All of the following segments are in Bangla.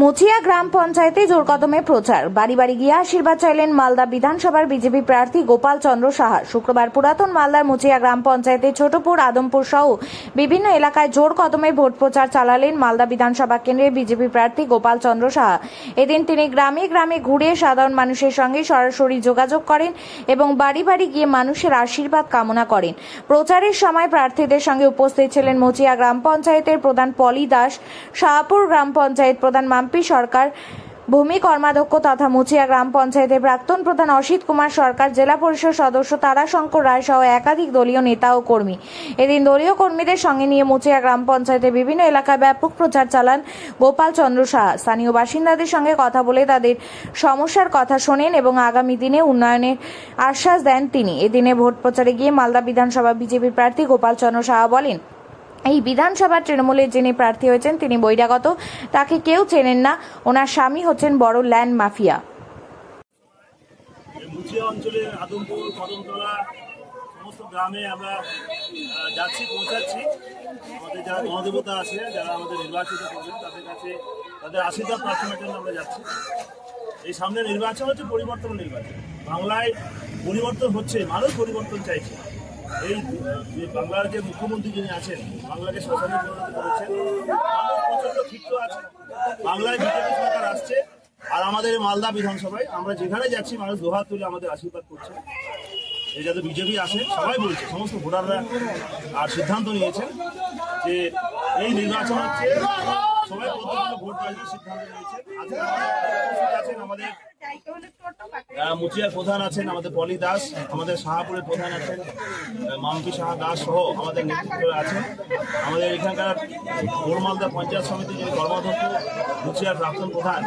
মুচিয়া গ্রাম পঞ্চায়েতে জোর কদমে প্রচার, বাড়ি বাড়ি গিয়ে আশীর্বাদ চাইলেন মালদা বিধানসভার বিজেপি প্রার্থী গোপাল চন্দ্র সাহা। শুক্রবার পুরাতন মালদার মুচিয়া গ্রাম পঞ্চায়েতে ছোটপুর, আদমপুর সহ বিভিন্ন এলাকায় জোর কদমে ভোট প্রচার চালালেন মালদা বিধানসভা কেন্দ্রের বিজেপি প্রার্থী গোপাল চন্দ্র সাহা। এদিন তিনি গ্রামে গ্রামে ঘুরে সাধারণ মানুষের সঙ্গে সরাসরি যোগাযোগ করেন এবং বাড়ি বাড়ি গিয়ে মানুষের আশীর্বাদ কামনা করেন। প্রচারের সময় প্রার্থীদের সঙ্গে উপস্থিত ছিলেন মুচিয়া গ্রাম পঞ্চায়েতের প্রধান পলি দাস, শাহপুর গ্রাম পঞ্চায়েত প্রধান মাম্পি সরকার, ভূমি কর্মাধ্যক্ষ তথা মুচিয়া গ্রাম পঞ্চায়েতের প্রাক্তন প্রধান অসিত কুমার সরকার, জেলা পরিষদ সদস্য তারাশঙ্কর রায় সহ একাধিক দলীয় নেতা ও কর্মী। এদিন দলীয় কর্মীদের সঙ্গে নিয়ে মুচিয়া গ্রাম পঞ্চায়েতের বিভিন্ন এলাকায় ব্যাপক প্রচার চালান গোপাল চন্দ্র সাহা। স্থানীয় বাসিন্দাদের সঙ্গে কথা বলে তাদের সমস্যার কথা শোনেন এবং আগামী দিনে উন্নয়নের আশ্বাস দেন তিনি। এদিনে ভোট প্রচারে গিয়ে মালদা বিধানসভা বিজেপি প্রার্থী গোপাল চন্দ্র সাহা বলেন, এই বিধানসভার তৃণমূলের যিনি প্রার্থী হয়েছেন তিনি বহিরাগত, তাকে কেউ চেনেন না। ওনার স্বামী হচ্ছেন বড় ল্যান্ড মাফিয়া। মুচিয়া অঞ্চলের আদমপুর, কদমতলা সমস্ত গ্রামে আমরা যাচ্ছি, পৌঁছাচ্ছি। আমাদের যারা গণদেবতা আছে, যারা আমাদের নির্বাচিত করবেন, তাদের কাছে তাদের আশীর্বাদ প্রার্থনার জন্য আমরা যাচ্ছি। এই সামনে নির্বাচন হচ্ছে পরিবর্তন নির্বাচন। বাংলায় পরিবর্তন হচ্ছে, মানুষ পরিবর্তন চাইছে। এই বাংলার যে মুখ্যমন্ত্রী যিনি আছেন, বাংলাকে শ্মশানে পরিণত করেছেন, মানুষ প্রচন্ড ক্ষিপ্ত আছে। বাংলায় বিজেপি সরকার আসছে, আর আমাদের মালদা বিধানসভায় আমরা যেখানে যাচ্ছি মানুষ দুহাত তুলে আমাদের আশীর্বাদ করছে। এই যাতে বিজেপি আসে সবাই বলছে, সমস্ত ভোটাররা আর সিদ্ধান্ত নিয়েছেন যে এই নির্বাচন হচ্ছে, সবাই প্রত্যেকগুলো ভোট দেওয়ার সিদ্ধান্ত নিয়েছেন। আছেন আমাদের মুচিয়ার প্রধান আছেন আমাদের পলি দাস, আমাদের শাহপুরের প্রধান আছেন মাম্পি সাহা দাস সহ আমাদের নেতৃত্বে আছেন। আমাদের এখানকার গোলমালদা পঞ্চায়েত সমিতি যিনি কর্মাধ্যক্ষ, মুচিয়ার প্রাক্তন প্রধান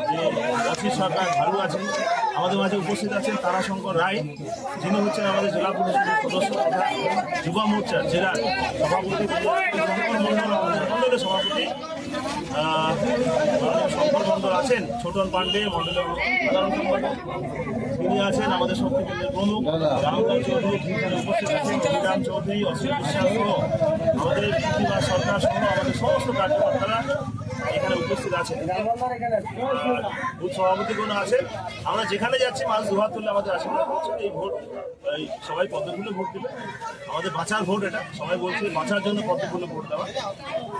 যিনি অসিত সরকার ভালু আছেন। আমাদের মাঝে উপস্থিত আছেন তারাশঙ্কর রায়, যিনি হচ্ছেন আমাদের জেলা পরিষদের সদস্য তথা যুব মোর্চার জেলার সভাপতি, মন্ডলের সভাপতি শঙ্কর মন্ডল আছেন, ছোটন পান্ডে মন্ডলের সাধারণ সম্পাদক তিনি আছেন। আমাদের শক্তি কেন্দ্রের প্রমুখ রামকাল চৌধুরী উপস্থিত আছেন, শ্রীরাম চৌধুরী, অসীম বিশ্বাস সহ আমাদের প্রতিভা সরকার সহ আমাদের সমস্ত কার্যকর্তারা এখানে উপস্থিত আছেন। বুথ সভাপতিগণ আছেন। আমরা যেখানে যাচ্ছি মানুষ দুহাত তুলে আমাদের আশীর্বাদ করছেন। এই ভোট সবাই পদ্ম ফুলে ভোট দেবে, আমাদের বাঁচার ভোট এটা। সবাই বলছে বাঁচার জন্য পদ্ম ফুলে ভোট দেওয়া।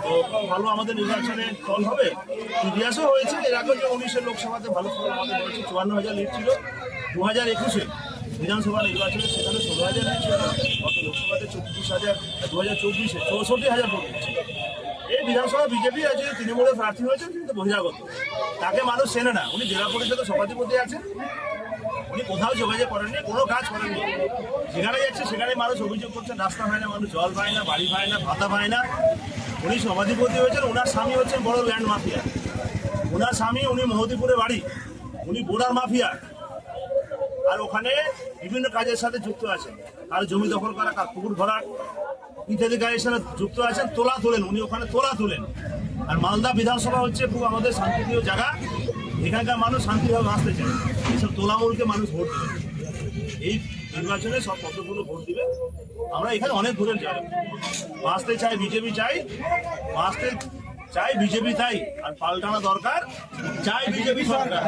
তো ভালো আমাদের নির্বাচনে ফল হবে। ইতিহাসও হয়েছে, এর আগে যে 19 লোকসভাতে ভালো ফল আমাদের হয়েছে, 54,000 লিড ছিল। 2021-এ বিধানসভা নির্বাচনে সেখানে 16,000 লিড ছিল। গত লোকসভাতে 34,000, 2024-এ 64,000 ভোট ছিল। এই বিধানসভা বিজেপি আছে, তৃণমূলের প্রার্থী হয়েছেন কিন্তু বহিরাগত, তাকে মানুষ চেনে না। উনি জেলা পরিষদের সভাধিপতি আছেন, উনি কোথাও যোগাযোগ করেননি, কোনো কাজ করেননি। যেখানে যাচ্ছে সেখানে মানুষ অভিযোগ করছেন রাস্তা হয় না, মানুষ জল পায় না, বাড়ি পায় না, ভাতা পায় না। উনি সভাধিপতি হয়েছেন, ওনার স্বামী হচ্ছেন বড় ল্যান্ড মাফিয়া। ওনার স্বামী, উনি মহদীপুরে বাড়ি, উনি বোর্ডার মাফিয়া, আর ওখানে বিভিন্ন কাজের সাথে যুক্ত আছেন। আর জমি দখল করা, পুকুর ভরা ইত্যাদি কাজের সাথে যুক্ত আছেন। তোলা তোলেন, উনি ওখানে তোলা তোলেন। আর মালদা বিধানসভা হচ্ছে খুব আমাদের শান্তিপ্রিয় জায়গা, এখানকার মানুষ শান্তিভাবে বাঁচতে চায়। এইসব তোলামূলকে মানুষ ভোট দেবে। এই নির্বাচনে সব পদ্মগুলো ভোট দিবে। আমরা এখানে অনেক দূরের যাই, বাঁচতে চাই বিজেপি চাই, বাঁচতে চাই বিজেপি তাই, আর পাল্টানো দরকার চাই বিজেপি সরকার।